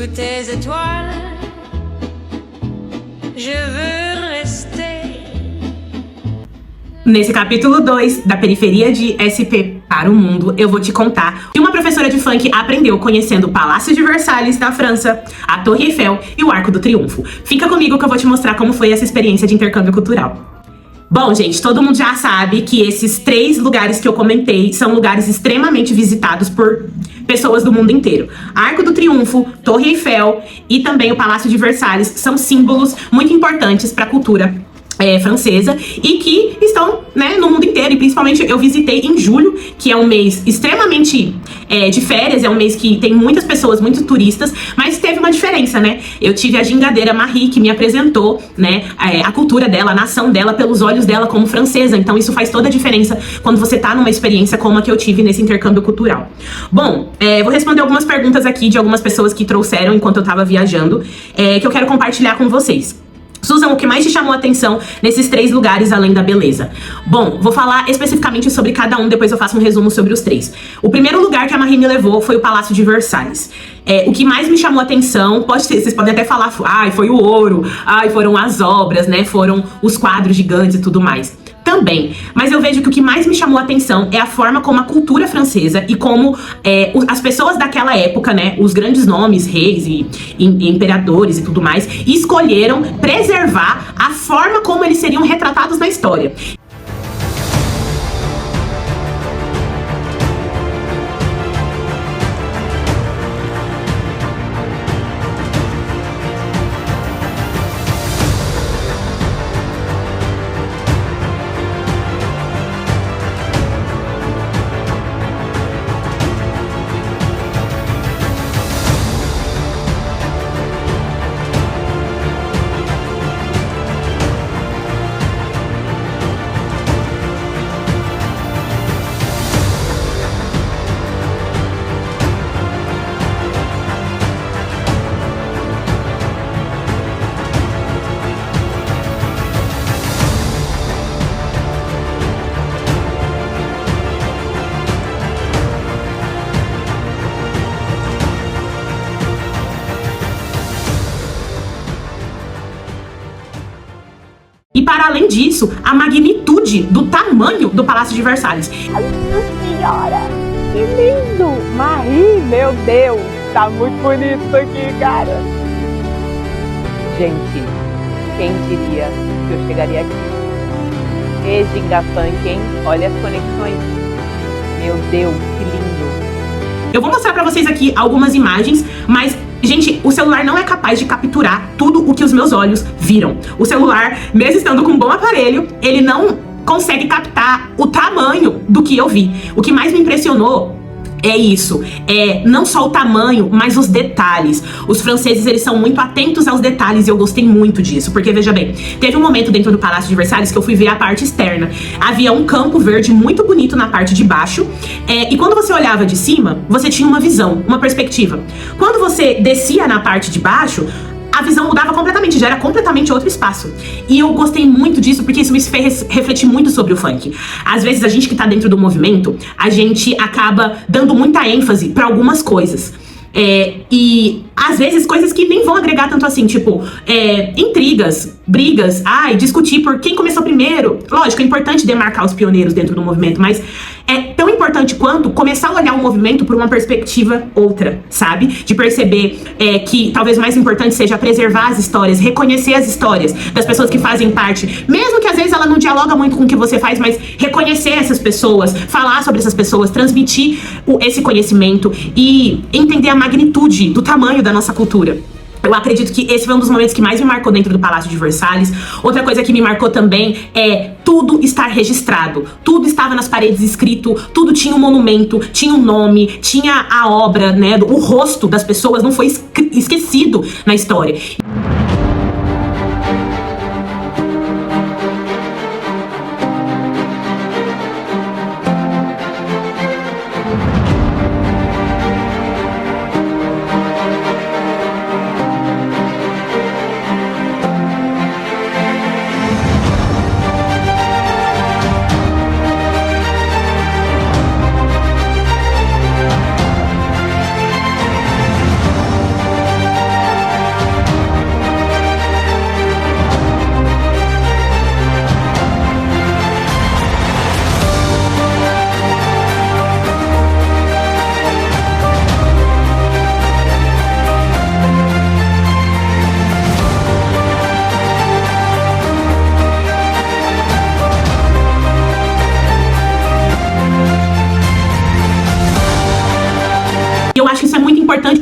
Sous tes étoiles, je veux rester. Nesse capítulo 2 da Periferia de SP para o Mundo, eu vou te contar que uma professora de funk aprendeu conhecendo o Palácio de Versalhes, na França, a Torre Eiffel e o Arco do Triunfo. Fica comigo que eu vou te mostrar como foi essa experiência de intercâmbio cultural. Bom, gente, todo mundo já sabe que esses 3 lugares que eu comentei são lugares extremamente visitados por pessoas do mundo inteiro. Arco do Triunfo, Torre Eiffel e também o Palácio de Versalhes são símbolos muito importantes para a cultura francesa e que estão, né, no mundo inteiro. E principalmente eu visitei em julho, que é um mês extremamente de férias, é um mês que tem muitas pessoas, muitos turistas, mas teve uma diferença, né? Eu tive a gingadeira Marie, que me apresentou, né, a cultura dela, a nação dela, pelos olhos dela como francesa. Então isso faz toda a diferença quando você tá numa experiência como a que eu tive nesse intercâmbio cultural. Bom, vou responder algumas perguntas aqui de algumas pessoas que trouxeram enquanto eu tava viajando, que eu quero compartilhar com vocês. Susan, o que mais te chamou a atenção nesses 3 lugares além da beleza? Bom, vou falar especificamente sobre cada um, depois eu faço um resumo sobre os 3. O primeiro lugar que a Marie me levou foi o Palácio de Versalhes. O que mais me chamou a atenção, vocês podem até falar, foi o ouro, foram as obras, né? Foram os quadros gigantes e tudo mais. Também, mas eu vejo que o que mais me chamou a atenção é a forma como a cultura francesa e como as pessoas daquela época, né, os grandes nomes, reis e imperadores e tudo mais, escolheram preservar a forma como eles seriam retratados na história. E para além disso, a magnitude do tamanho do Palácio de Versalhes. Nossa senhora, que lindo! Marie, meu Deus, tá muito bonito isso aqui, cara. Gente, quem diria que eu chegaria aqui? E ginga funk, hein? Olha as conexões. Meu Deus, que lindo. Eu vou mostrar pra vocês aqui algumas imagens, mas gente, o celular não é capaz de capturar tudo o que os meus olhos viram. O celular, mesmo estando com um bom aparelho, ele não consegue captar o tamanho do que eu vi. O que mais me impressionou é isso, não só o tamanho, mas os detalhes. Os franceses, eles são muito atentos aos detalhes e eu gostei muito disso, porque veja bem, teve um momento dentro do Palácio de Versalhes que eu fui ver a parte externa. Havia um campo verde muito bonito na parte de baixo, e quando você olhava de cima, você tinha uma visão, uma perspectiva. Quando você descia na parte de baixo, a visão mudava completamente, já era completamente outro espaço. E eu gostei muito disso, porque isso me fez refletir muito sobre o funk. Às vezes a gente que tá dentro do movimento, a gente acaba dando muita ênfase pra algumas coisas. E às vezes coisas que nem vão agregar tanto assim, tipo intrigas, brigas, discutir por quem começou primeiro. Lógico, é importante demarcar os pioneiros dentro do movimento, mas é tão importante quanto começar a olhar o movimento por uma perspectiva outra, sabe? De perceber que talvez mais importante seja preservar as histórias, reconhecer as histórias das pessoas que fazem parte, mesmo que às vezes ela não dialoga muito com o que você faz, mas reconhecer essas pessoas, falar sobre essas pessoas, transmitir esse conhecimento e entender a magnitude do tamanho da nossa cultura. Eu acredito que esse foi um dos momentos que mais me marcou dentro do Palácio de Versalhes. Outra coisa que me marcou também é tudo estar registrado. Tudo estava nas paredes escrito, tudo tinha um monumento, tinha um nome, tinha a obra, né? O rosto das pessoas não foi esquecido na história.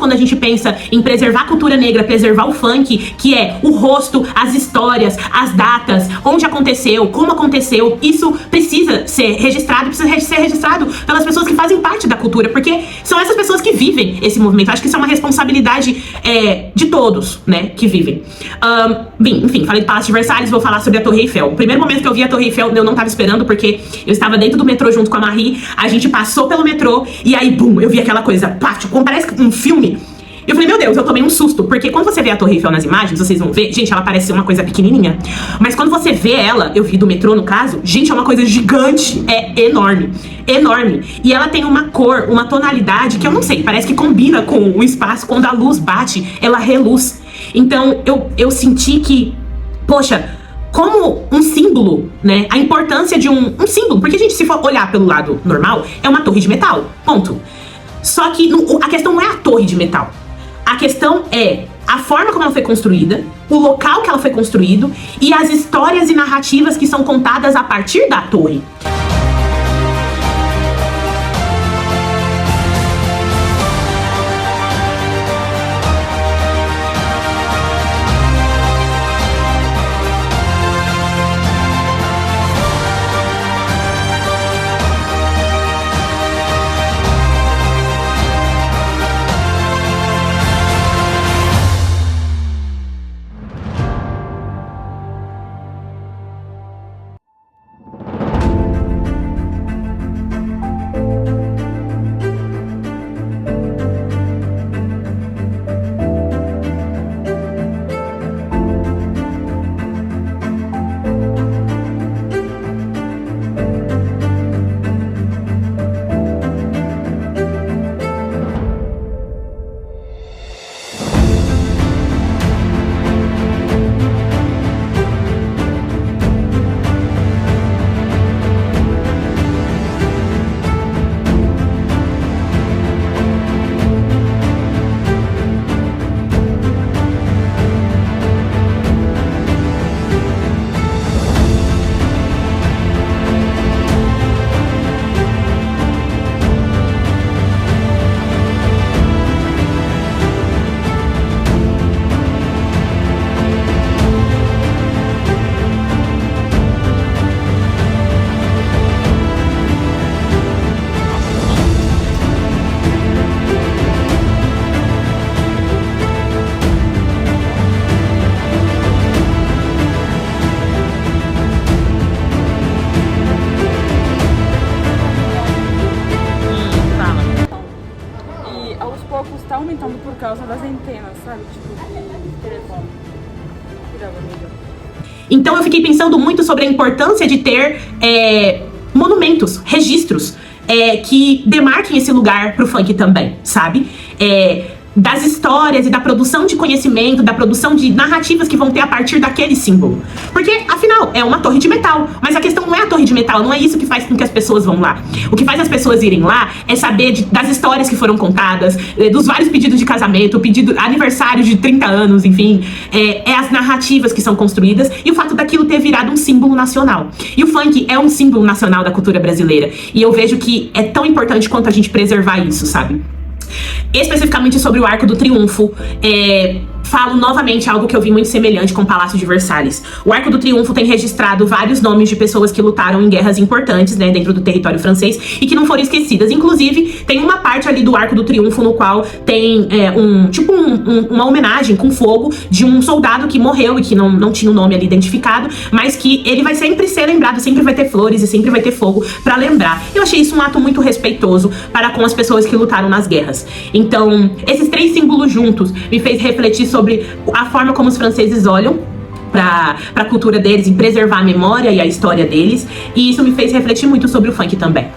quando a gente pensa em preservar a cultura negra, preservar o funk, que é o rosto, as histórias, as datas, onde aconteceu, como aconteceu. Isso precisa ser registrado, precisa ser registrado pelas pessoas que fazem parte da cultura, porque são essas pessoas que vivem esse movimento. Acho que isso é uma responsabilidade de todos, né, que vivem. Bem, enfim, falei do Palácio de Versalhes, vou falar sobre a Torre Eiffel. O primeiro momento que eu vi a Torre Eiffel, eu não tava esperando, porque eu estava dentro do metrô junto com a Marie, a gente passou pelo metrô, e aí, bum, eu vi aquela coisa, pá, tipo, parece um filme. Eu falei, meu Deus, eu tomei um susto, porque quando você vê a Torre Eiffel nas imagens, vocês vão ver, gente, ela parece ser uma coisa pequenininha, mas quando você vê ela, eu vi do metrô no caso, gente, é uma coisa gigante, é enorme, enorme, e ela tem uma cor, uma tonalidade que eu não sei, parece que combina com o espaço, quando a luz bate, ela reluz. Então, eu senti que, poxa, como um símbolo, né, a importância de um símbolo, porque a gente, se for olhar pelo lado normal, é uma torre de metal, ponto. Só que a questão não é a torre de metal. A questão é a forma como ela foi construída, o local que ela foi construído e as histórias e narrativas que são contadas a partir da torre. Tá aumentando por causa das antenas, sabe? Tipo, de telefone. Cuidado, amiga. Então eu fiquei pensando muito sobre a importância de ter monumentos, registros, que demarquem esse lugar pro funk também, sabe? Das histórias e da produção de conhecimento, da produção de narrativas que vão ter a partir daquele símbolo. Porque, afinal, é uma torre de metal. Mas a questão não é a torre de metal, não é isso que faz com que as pessoas vão lá. O que faz as pessoas irem lá é saber das histórias que foram contadas, dos vários pedidos de casamento, aniversário de 30 anos, enfim. As narrativas que são construídas e o fato daquilo ter virado um símbolo nacional. E o funk é um símbolo nacional da cultura brasileira. E eu vejo que é tão importante quanto a gente preservar isso, sabe? Especificamente sobre o Arco do Triunfo, falo novamente algo que eu vi muito semelhante com o Palácio de Versalhes. O Arco do Triunfo tem registrado vários nomes de pessoas que lutaram em guerras importantes, né, dentro do território francês e que não foram esquecidas. Inclusive, tem uma parte ali do Arco do Triunfo no qual tem uma homenagem com fogo de um soldado que morreu e que não tinha o nome ali identificado, mas que ele vai sempre ser lembrado, sempre vai ter flores e sempre vai ter fogo pra lembrar. Eu achei isso um ato muito respeitoso para com as pessoas que lutaram nas guerras. Então, esses três símbolos juntos me fez refletir sobre a forma como os franceses olham para a cultura deles, em preservar a memória e a história deles, e isso me fez refletir muito sobre o funk também.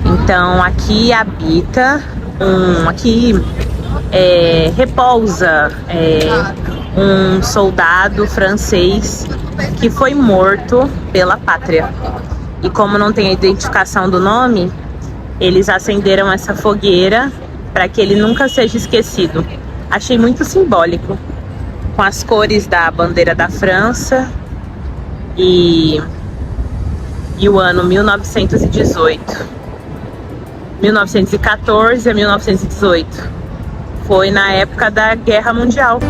Então aqui habita repousa um soldado francês que foi morto pela pátria. E como não tem a identificação do nome, eles acenderam essa fogueira para que ele nunca seja esquecido. Achei muito simbólico, com as cores da bandeira da França e o ano 1918. 1914 a 1918. Foi na época da Guerra Mundial.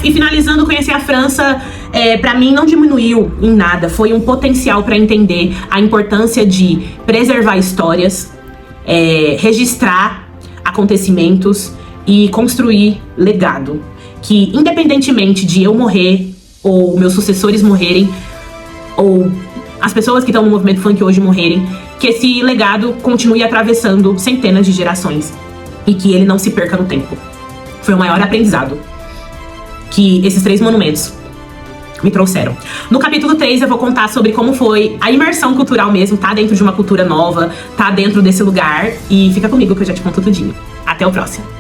E finalizando, conhecer a França, pra mim não diminuiu em nada. Foi um potencial pra entender a importância de preservar histórias, registrar acontecimentos e construir legado. Que independentemente de eu morrer, ou meus sucessores morrerem, ou as pessoas que estão no movimento funk hoje morrerem, que esse legado continue atravessando centenas de gerações e que ele não se perca no tempo. Foi o maior aprendizado que esses 3 monumentos me trouxeram. No capítulo 3 eu vou contar sobre como foi a imersão cultural mesmo, tá dentro de uma cultura nova, tá dentro desse lugar, e fica comigo que eu já te conto tudinho. Até o próximo.